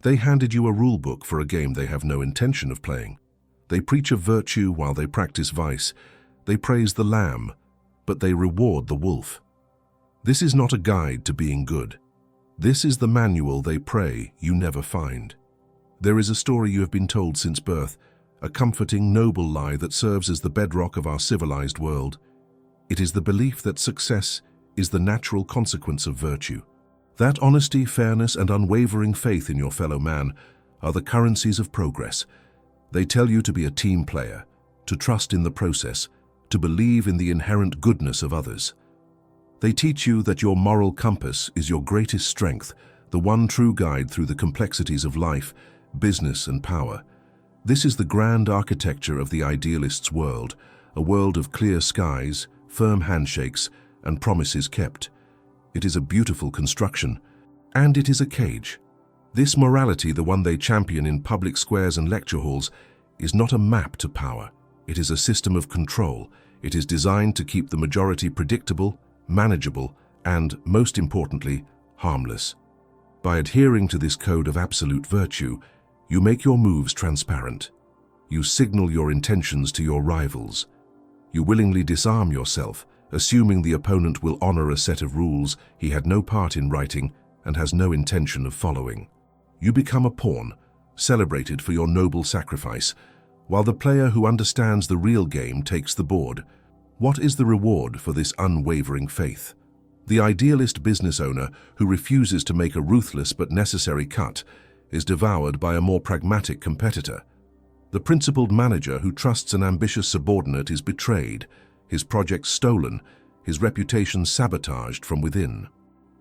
They handed you a rulebook for a game they have no intention of playing. They preach of virtue while they practice vice. They praise the lamb, but they reward the wolf. This is not a guide to being good. This is the manual they pray you never find. There is a story you have been told since birth, a comforting, noble lie that serves as the bedrock of our civilized world. It is the belief that success is the natural consequence of virtue. That honesty, fairness, and unwavering faith in your fellow man are the currencies of progress. They tell you to be a team player, to trust in the process, to believe in the inherent goodness of others. They teach you that your moral compass is your greatest strength, the one true guide through the complexities of life, business, and power. This is the grand architecture of the idealist's world, a world of clear skies, firm handshakes, and promises kept. It is a beautiful construction, and it is a cage. This morality, the one they champion in public squares and lecture halls, is not a map to power. It is a system of control. It is designed to keep the majority predictable, manageable, and, most importantly, harmless. By adhering to this code of absolute virtue, you make your moves transparent. You signal your intentions to your rivals. You willingly disarm yourself, assuming the opponent will honor a set of rules he had no part in writing and has no intention of following. You become a pawn, celebrated for your noble sacrifice, while the player who understands the real game takes the board. What is the reward for this unwavering faith? The idealist business owner who refuses to make a ruthless but necessary cut is devoured by a more pragmatic competitor. The principled manager who trusts an ambitious subordinate is betrayed, his project stolen, his reputation sabotaged from within.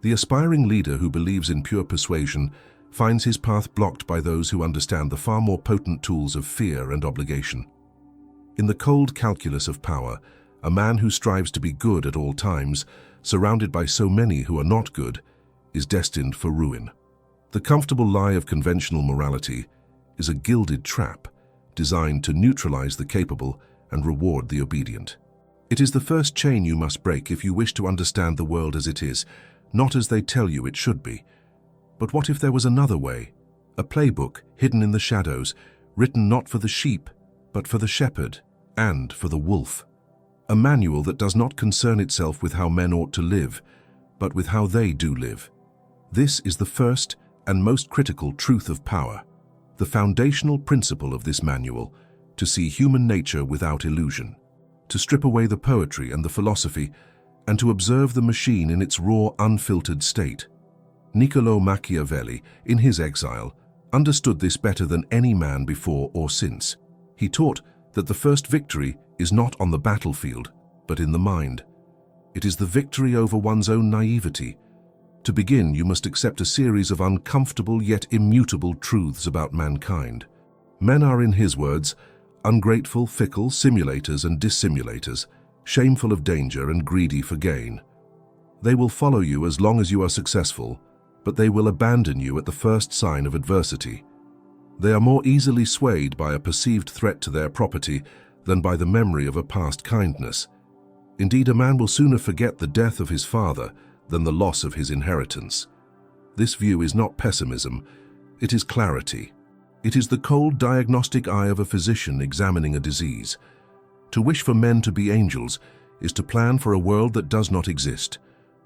The aspiring leader who believes in pure persuasion finds his path blocked by those who understand the far more potent tools of fear and obligation. In the cold calculus of power, a man who strives to be good at all times, surrounded by so many who are not good, is destined for ruin. The comfortable lie of conventional morality is a gilded trap designed to neutralize the capable and reward the obedient. It is the first chain you must break if you wish to understand the world as it is, not as they tell you it should be. But what if there was another way? A playbook hidden in the shadows, written not for the sheep, but for the shepherd and for the wolf. A manual that does not concern itself with how men ought to live, but with how they do live. This is the first and most critical truth of power, the foundational principle of this manual, to see human nature without illusion, to strip away the poetry and the philosophy, and to observe the machine in its raw, unfiltered state. Niccolo Machiavelli, in his exile, understood this better than any man before or since. He taught that the first victory is not on the battlefield, but in the mind. It is the victory over one's own naivety. To begin, you must accept a series of uncomfortable yet immutable truths about mankind. Men are, in his words, ungrateful, fickle, simulators and dissimulators, shameful of danger and greedy for gain. They will follow you as long as you are successful, but they will abandon you at the first sign of adversity. They are more easily swayed by a perceived threat to their property than by the memory of a past kindness. Indeed, a man will sooner forget the death of his father than the loss of his inheritance. This view is not pessimism, it is clarity. It is the cold diagnostic eye of a physician examining a disease. To wish for men to be angels is to plan for a world that does not exist.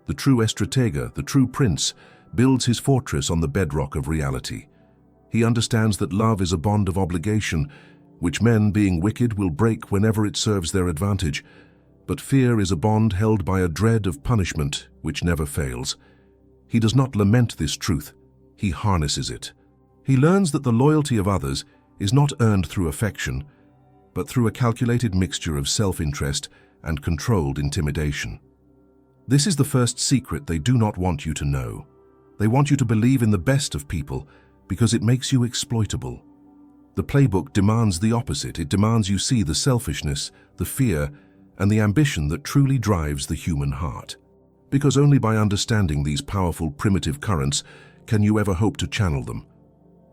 The true estratega, the true prince, builds his fortress on the bedrock of reality. He understands that love is a bond of obligation, which men, being wicked, will break whenever it serves their advantage. But fear is a bond held by a dread of punishment, which never fails. He does not lament this truth, he harnesses it. He learns that the loyalty of others is not earned through affection, but through a calculated mixture of self-interest and controlled intimidation. This is the first secret they do not want you to know. They want you to believe in the best of people because it makes you exploitable. The playbook demands the opposite. It demands you see the selfishness, the fear, and the ambition that truly drives the human heart. Because only by understanding these powerful primitive currents can you ever hope to channel them.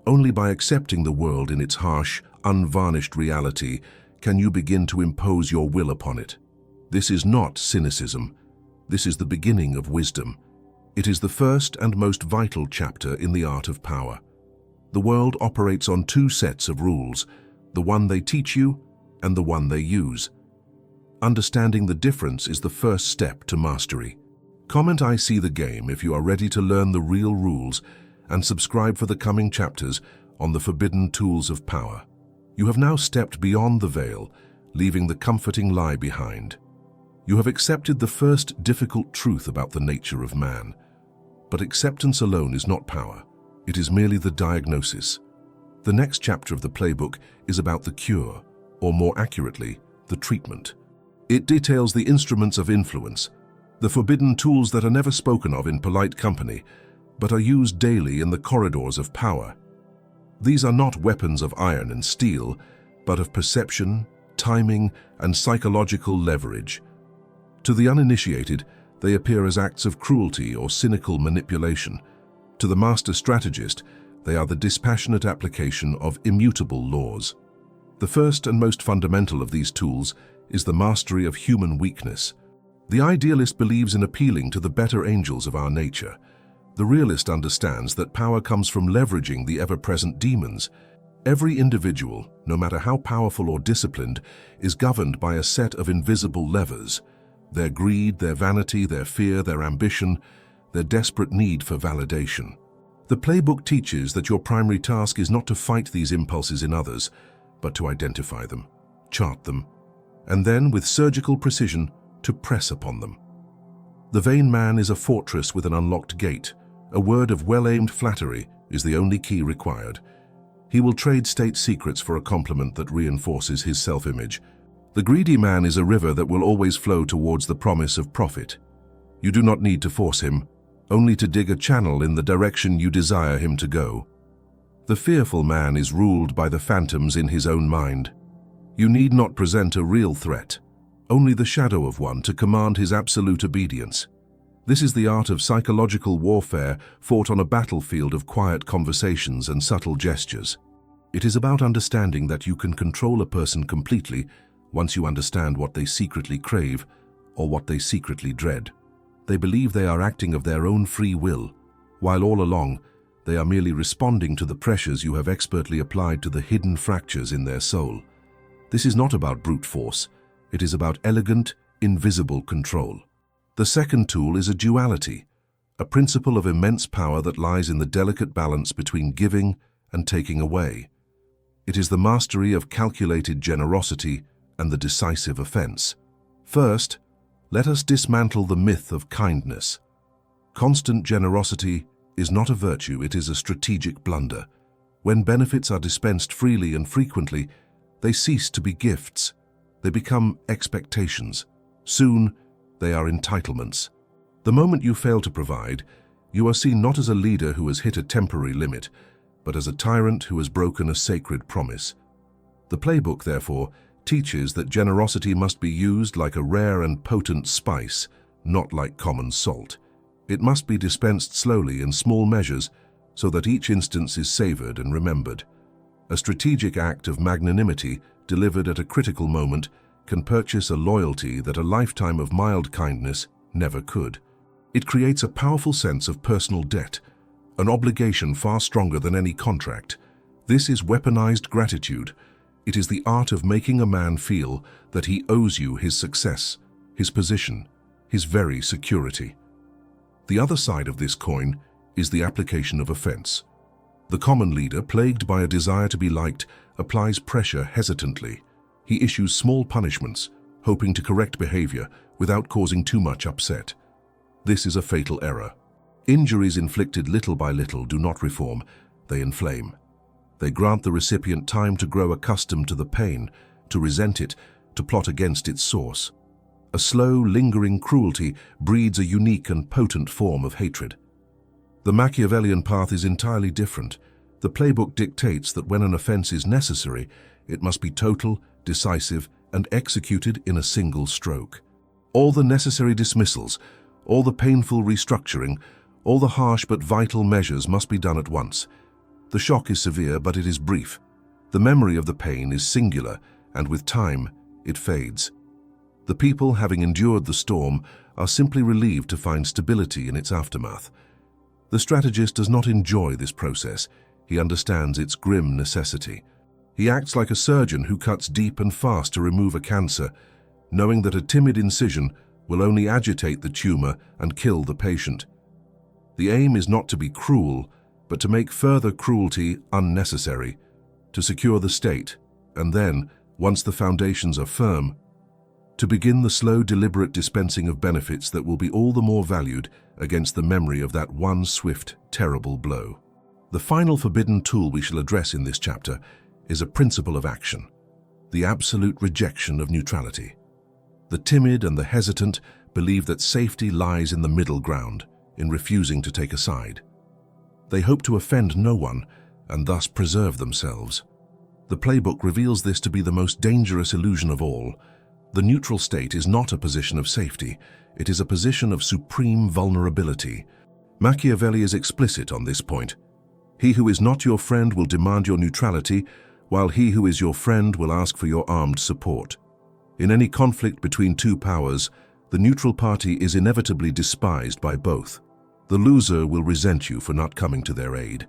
Only by accepting the world in its harsh, unvarnished reality can you begin to impose your will upon it. This is not cynicism. This is the beginning of wisdom. It is the first and most vital chapter in the art of power. The world operates on two sets of rules, the one they teach you and the one they use. Understanding the difference is the first step to mastery. Comment "I see the game" if you are ready to learn the real rules, and subscribe for the coming chapters on the forbidden tools of power. You have now stepped beyond the veil, leaving the comforting lie behind. You have accepted the first difficult truth about the nature of man. But acceptance alone is not power. It is merely the diagnosis. The next chapter of the playbook is about the cure, or more accurately, the treatment. It details the instruments of influence, the forbidden tools that are never spoken of in polite company, but are used daily in the corridors of power. These are not weapons of iron and steel, but of perception, timing, and psychological leverage. To the uninitiated, they appear as acts of cruelty or cynical manipulation. To the master strategist, they are the dispassionate application of immutable laws. The first and most fundamental of these tools is the mastery of human weakness. The idealist believes in appealing to the better angels of our nature. The realist understands that power comes from leveraging the ever-present demons. Every individual, no matter how powerful or disciplined, is governed by a set of invisible levers. Their greed, their vanity, their fear, their ambition, their desperate need for validation. The playbook teaches that your primary task is not to fight these impulses in others, but to identify them, chart them, and then, with surgical precision, to press upon them. The vain man is a fortress with an unlocked gate. A word of well-aimed flattery is the only key required. He will trade state secrets for a compliment that reinforces his self-image. The greedy man is a river that will always flow towards the promise of profit. You do not need to force him, only to dig a channel in the direction you desire him to go. The fearful man is ruled by the phantoms in his own mind. You need not present a real threat, only the shadow of one to command his absolute obedience. This is the art of psychological warfare fought on a battlefield of quiet conversations and subtle gestures. It is about understanding that you can control a person completely once you understand what they secretly crave or what they secretly dread. They believe they are acting of their own free will, while all along they are merely responding to the pressures you have expertly applied to the hidden fractures in their soul. This is not about brute force. It is about elegant, invisible control. The second tool is a duality, a principle of immense power that lies in the delicate balance between giving and taking away. It is the mastery of calculated generosity and the decisive offense. First, let us dismantle the myth of kindness. Constant generosity is not a virtue, it is a strategic blunder. When benefits are dispensed freely and frequently, they cease to be gifts. They become expectations. Soon, they are entitlements. The moment you fail to provide, you are seen not as a leader who has hit a temporary limit, but as a tyrant who has broken a sacred promise. The playbook, therefore, teaches that generosity must be used like a rare and potent spice, not like common salt. It must be dispensed slowly in small measures so that each instance is savored and remembered. A strategic act of magnanimity delivered at a critical moment can purchase a loyalty that a lifetime of mild kindness never could. It creates a powerful sense of personal debt, an obligation far stronger than any contract. This is weaponized gratitude. It is the art of making a man feel that he owes you his success, his position, his very security. The other side of this coin is the application of offense. The common leader, plagued by a desire to be liked, applies pressure hesitantly. He issues small punishments, hoping to correct behavior without causing too much upset. This is a fatal error. Injuries inflicted little by little do not reform, they inflame. They grant the recipient time to grow accustomed to the pain, to resent it, to plot against its source. A slow, lingering cruelty breeds a unique and potent form of hatred. The Machiavellian path is entirely different. The playbook dictates that when an offense is necessary, it must be total, decisive, and executed in a single stroke. All the necessary dismissals, all the painful restructuring, all the harsh but vital measures must be done at once. The shock is severe, but it is brief. The memory of the pain is singular, and with time, it fades. The people, having endured the storm, are simply relieved to find stability in its aftermath. The strategist does not enjoy this process. He understands its grim necessity. He acts like a surgeon who cuts deep and fast to remove a cancer, knowing that a timid incision will only agitate the tumor and kill the patient. The aim is not to be cruel, but to make further cruelty unnecessary, to secure the state, and then, once the foundations are firm, to begin the slow, deliberate dispensing of benefits that will be all the more valued against the memory of that one swift, terrible blow. The final forbidden tool we shall address in this chapter is a principle of action, the absolute rejection of neutrality. The timid and the hesitant believe that safety lies in the middle ground, in refusing to take a side. They hope to offend no one and thus preserve themselves. The Playbook reveals this to be the most dangerous illusion of all. The neutral state is not a position of safety, it is a position of supreme vulnerability. Machiavelli is explicit on this point. He who is not your friend will demand your neutrality, while he who is your friend will ask for your armed support. In any conflict between two powers, the neutral party is inevitably despised by both. The loser will resent you for not coming to their aid.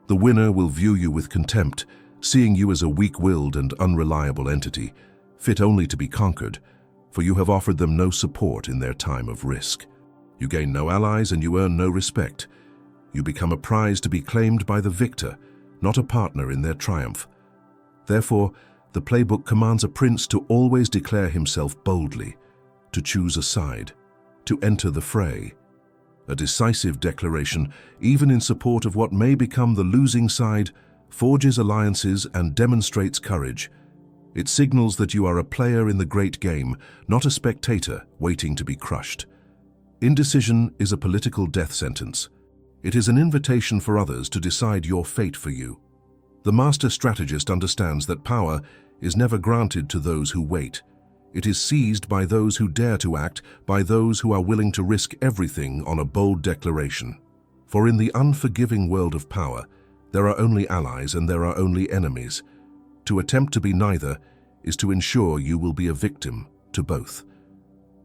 The winner will view you with contempt, seeing you as a weak-willed and unreliable entity, fit only to be conquered, for you have offered them no support in their time of risk. You gain no allies and you earn no respect. You become a prize to be claimed by the victor, not a partner in their triumph. Therefore, the Playbook commands a prince to always declare himself boldly, to choose a side, to enter the fray. A decisive declaration, even in support of what may become the losing side, forges alliances and demonstrates courage. It signals that you are a player in the great game, not a spectator waiting to be crushed. Indecision is a political death sentence. It is an invitation for others to decide your fate for you. The master strategist understands that power is never granted to those who wait. It is seized by those who dare to act, by those who are willing to risk everything on a bold declaration. For in the unforgiving world of power, there are only allies and there are only enemies. To attempt to be neither is to ensure you will be a victim to both.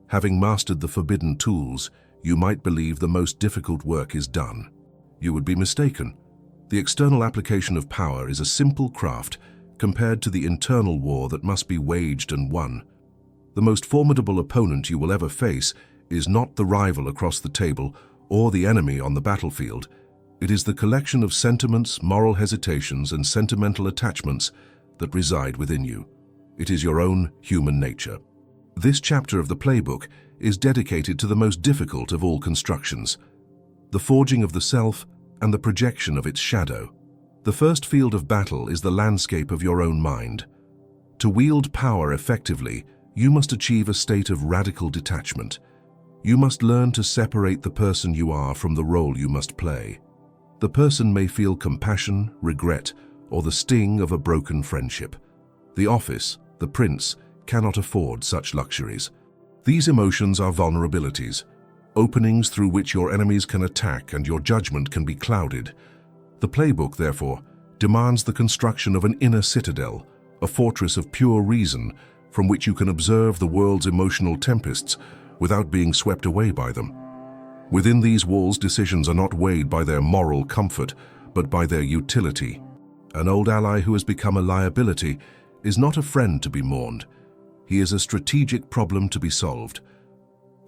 Having mastered the forbidden tools, you might believe the most difficult work is done. You would be mistaken. The external application of power is a simple craft compared to the internal war that must be waged and won. The most formidable opponent you will ever face is not the rival across the table or the enemy on the battlefield. It is the collection of sentiments, moral hesitations, and sentimental attachments that reside within you. It is your own human nature. This chapter of the Playbook is dedicated to the most difficult of all constructions, the forging of the self and the projection of its shadow. The first field of battle is the landscape of your own mind. To wield power effectively, you must achieve a state of radical detachment. You must learn to separate the person you are from the role you must play. The person may feel compassion, regret, or the sting of a broken friendship. The office, the prince, cannot afford such luxuries. These emotions are vulnerabilities, openings through which your enemies can attack and your judgment can be clouded. The Playbook, therefore, demands the construction of an inner citadel, a fortress of pure reason from which you can observe the world's emotional tempests without being swept away by them. Within these walls, decisions are not weighed by their moral comfort, but by their utility. An old ally who has become a liability is not a friend to be mourned. He is a strategic problem to be solved.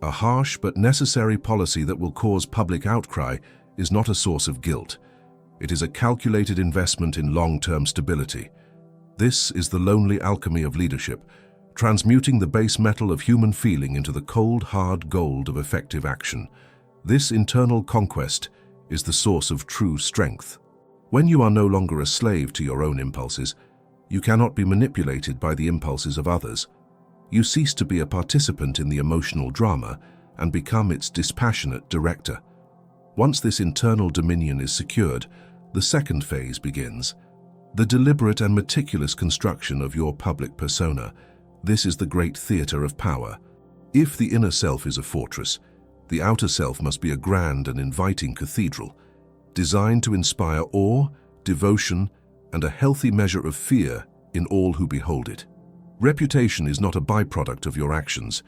A harsh but necessary policy that will cause public outcry is not a source of guilt. It is a calculated investment in long-term stability. This is the lonely alchemy of leadership, transmuting the base metal of human feeling into the cold, hard gold of effective action. This internal conquest is the source of true strength. When you are no longer a slave to your own impulses, you cannot be manipulated by the impulses of others. You cease to be a participant in the emotional drama and become its dispassionate director. Once this internal dominion is secured, the second phase begins. The deliberate and meticulous construction of your public persona. This is the great theater of power. If the inner self is a fortress, the outer self must be a grand and inviting cathedral, designed to inspire awe, devotion, and a healthy measure of fear in all who behold it. Reputation is not a byproduct of your actions.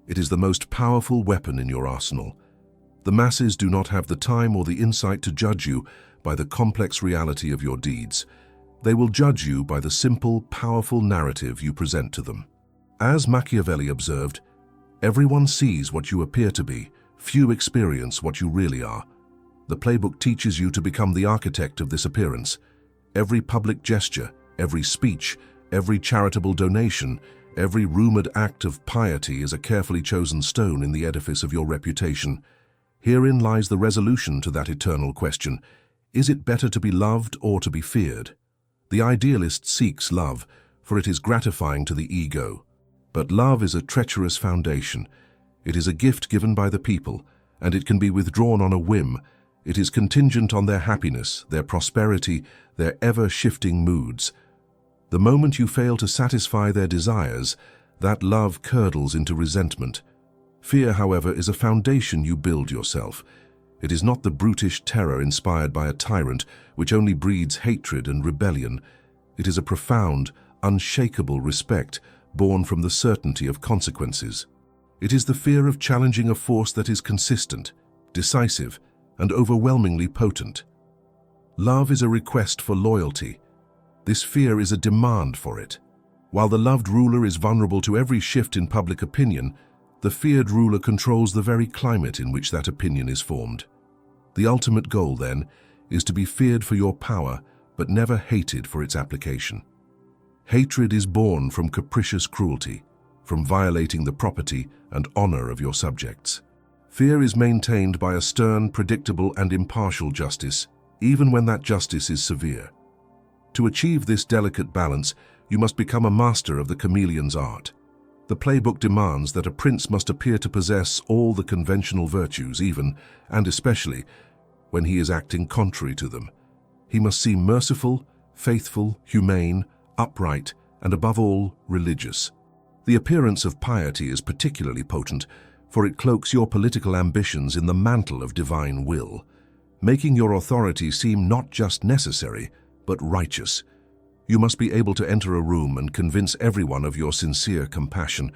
It is the most powerful weapon in your arsenal. The masses do not have the time or the insight to judge you by the complex reality of your deeds. They will judge you by the simple, powerful narrative you present to them. As Machiavelli observed, everyone sees what you appear to be, few experience what you really are. The Playbook teaches you to become the architect of this appearance. Every public gesture, every speech, every charitable donation, every rumored act of piety is a carefully chosen stone in the edifice of your reputation. Herein lies the resolution to that eternal question: is it better to be loved or to be feared? The idealist seeks love, for it is gratifying to the ego. But love is a treacherous foundation. It is a gift given by the people, and it can be withdrawn on a whim. It is contingent on their happiness, their prosperity, their ever-shifting moods. The moment you fail to satisfy their desires, that love curdles into resentment. Fear, however, is a foundation you build yourself. It is not the brutish terror inspired by a tyrant, which only breeds hatred and rebellion. It is a profound, unshakable respect born from the certainty of consequences. It is the fear of challenging a force that is consistent, decisive, and overwhelmingly potent. Love is a request for loyalty. This fear is a demand for it. While the loved ruler is vulnerable to every shift in public opinion, the feared ruler controls the very climate in which that opinion is formed. The ultimate goal, then, is to be feared for your power, but never hated for its application. Hatred is born from capricious cruelty, from violating the property and honor of your subjects. Fear is maintained by a stern, predictable, and impartial justice, even when that justice is severe. To achieve this delicate balance, you must become a master of the chameleon's art. The Playbook demands that a prince must appear to possess all the conventional virtues, even, and especially, when he is acting contrary to them. He must seem merciful, faithful, humane, upright, and above all, religious. The appearance of piety is particularly potent, for it cloaks your political ambitions in the mantle of divine will, making your authority seem not just necessary, but righteous. You must be able to enter a room and convince everyone of your sincere compassion,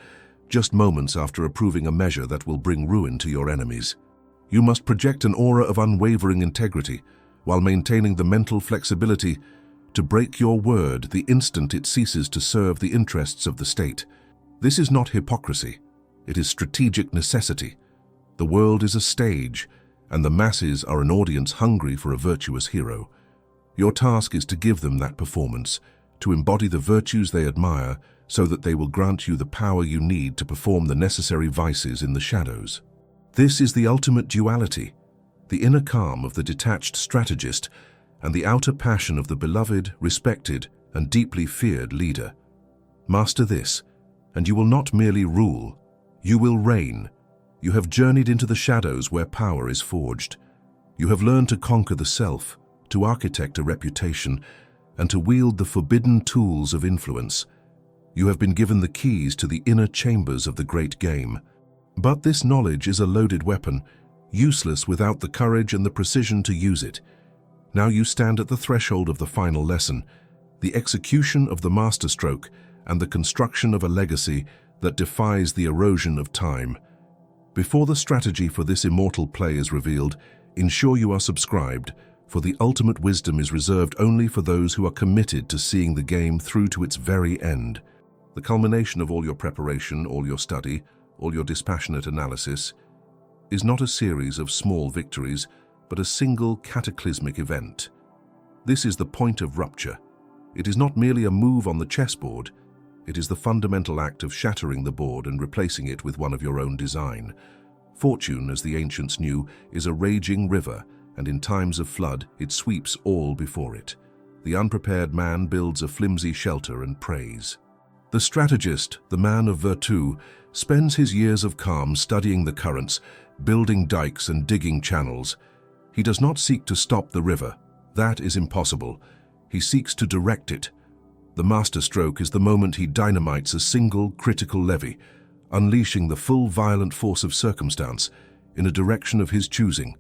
just moments after approving a measure that will bring ruin to your enemies. You must project an aura of unwavering integrity, while maintaining the mental flexibility to break your word the instant it ceases to serve the interests of the state. This is not hypocrisy. It is strategic necessity. The world is a stage, and the masses are an audience hungry for a virtuous hero. Your task is to give them that performance, to embody the virtues they admire so that they will grant you the power you need to perform the necessary vices in the shadows. This is the ultimate duality, the inner calm of the detached strategist and the outer passion of the beloved, respected, and deeply feared leader. Master this, and you will not merely rule, you will reign. You have journeyed into the shadows where power is forged. You have learned to conquer the self, to architect a reputation, and to wield the forbidden tools of influence. You have been given the keys to the inner chambers of the great game. But this knowledge is a loaded weapon, useless without the courage and the precision to use it. Now you stand at the threshold of the final lesson, the execution of the masterstroke and the construction of a legacy that defies the erosion of time. Before the strategy for this immortal play is revealed, ensure you are subscribed, for the ultimate wisdom is reserved only for those who are committed to seeing the game through to its very end. The culmination of all your preparation, all your study, all your dispassionate analysis, is not a series of small victories, but a single cataclysmic event. This is the point of rupture. It is not merely a move on the chessboard, it is the fundamental act of shattering the board and replacing it with one of your own design. Fortune, as the ancients knew, is a raging river, and in times of flood it sweeps all before it. The unprepared man builds a flimsy shelter and prays. The strategist, the man of virtue, spends his years of calm studying the currents, building dikes and digging channels. He does not seek to stop the river. That is impossible. He seeks to direct it. The masterstroke is the moment he dynamites a single critical levy, unleashing the full violent force of circumstance in a direction of his choosing,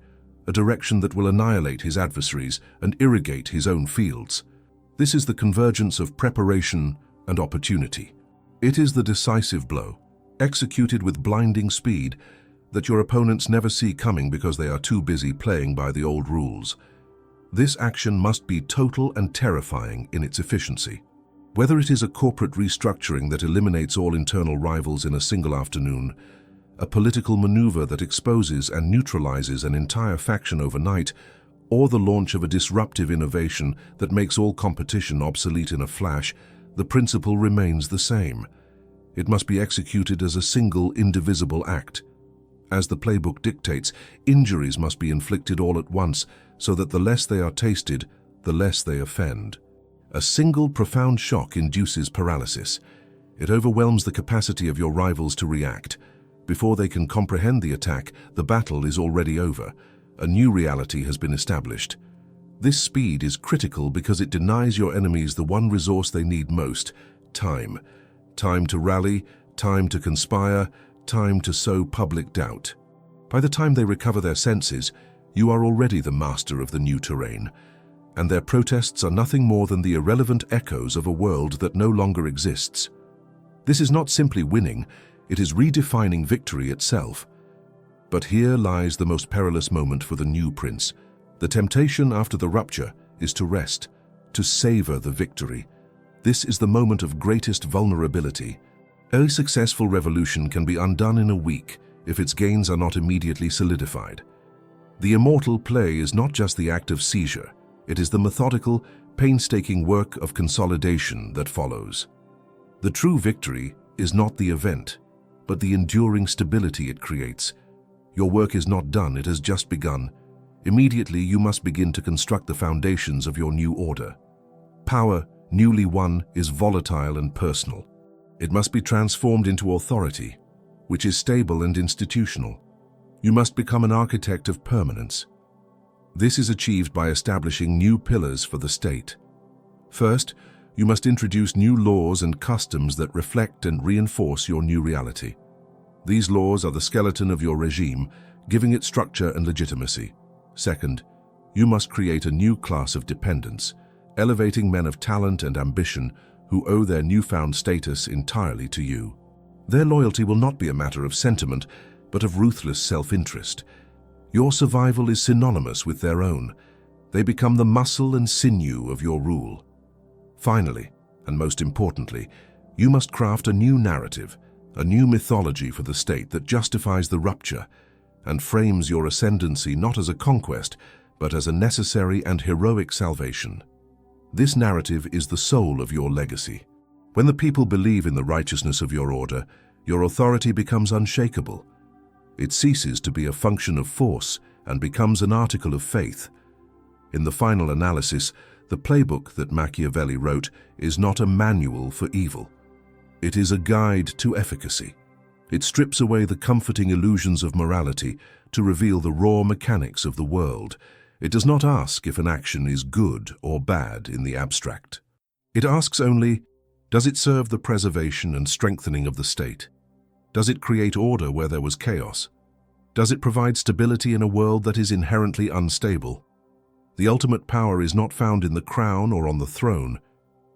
a direction that will annihilate his adversaries and irrigate his own fields. This is the convergence of preparation and opportunity. It is the decisive blow, executed with blinding speed, that your opponents never see coming because they are too busy playing by the old rules. This action must be total and terrifying in its efficiency. Whether it is a corporate restructuring that eliminates all internal rivals in a single afternoon, a political maneuver that exposes and neutralizes an entire faction overnight, or the launch of a disruptive innovation that makes all competition obsolete in a flash, the principle remains the same. It must be executed as a single, indivisible act. As the playbook dictates, injuries must be inflicted all at once, so that the less they are tasted, the less they offend. A single profound shock induces paralysis. It overwhelms the capacity of your rivals to react. Before they can comprehend the attack, the battle is already over. A new reality has been established. This speed is critical because it denies your enemies the one resource they need most: time. Time to rally, time to conspire, time to sow public doubt. By the time they recover their senses, you are already the master of the new terrain, and their protests are nothing more than the irrelevant echoes of a world that no longer exists. This is not simply winning, it is redefining victory itself. But here lies the most perilous moment for the new prince. The temptation after the rupture is to rest, to savor the victory. This is the moment of greatest vulnerability. A successful revolution can be undone in a week if its gains are not immediately solidified. The immortal play is not just the act of seizure, it is the methodical, painstaking work of consolidation that follows. The true victory is not the event, but the enduring stability it creates. Your work is not done, it has just begun. Immediately you must begin to construct the foundations of your new order. Power, newly won, is volatile and personal. It must be transformed into authority, which is stable and institutional. You must become an architect of permanence. This is achieved by establishing new pillars for the state. First, you must introduce new laws and customs that reflect and reinforce your new reality. These laws are the skeleton of your regime, giving it structure and legitimacy. Second, you must create a new class of dependents, elevating men of talent and ambition who owe their newfound status entirely to you. Their loyalty will not be a matter of sentiment, but of ruthless self-interest. Your survival is synonymous with their own. They become the muscle and sinew of your rule. Finally, and most importantly, you must craft a new narrative, a new mythology for the state that justifies the rupture and frames your ascendancy not as a conquest, but as a necessary and heroic salvation. This narrative is the soul of your legacy. When the people believe in the righteousness of your order, your authority becomes unshakable. It ceases to be a function of force and becomes an article of faith. In the final analysis, the playbook that Machiavelli wrote is not a manual for evil. It is a guide to efficacy. It strips away the comforting illusions of morality to reveal the raw mechanics of the world. It does not ask if an action is good or bad in the abstract. It asks only, does it serve the preservation and strengthening of the state? Does it create order where there was chaos? Does it provide stability in a world that is inherently unstable? The ultimate power is not found in the crown or on the throne.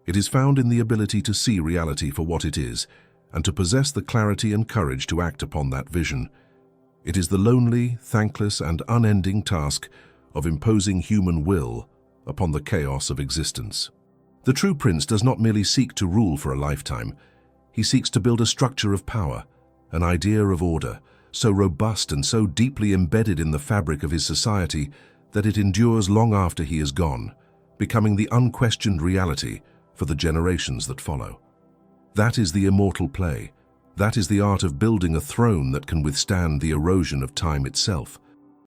It is found in the ability to see reality for what it is, and to possess the clarity and courage to act upon that vision. It is the lonely, thankless, and unending task of imposing human will upon the chaos of existence. The true prince does not merely seek to rule for a lifetime. He seeks to build a structure of power, an idea of order, so robust and so deeply embedded in the fabric of his society that it endures long after he is gone, becoming the unquestioned reality for the generations that follow. That is the immortal play. That is the art of building a throne that can withstand the erosion of time itself.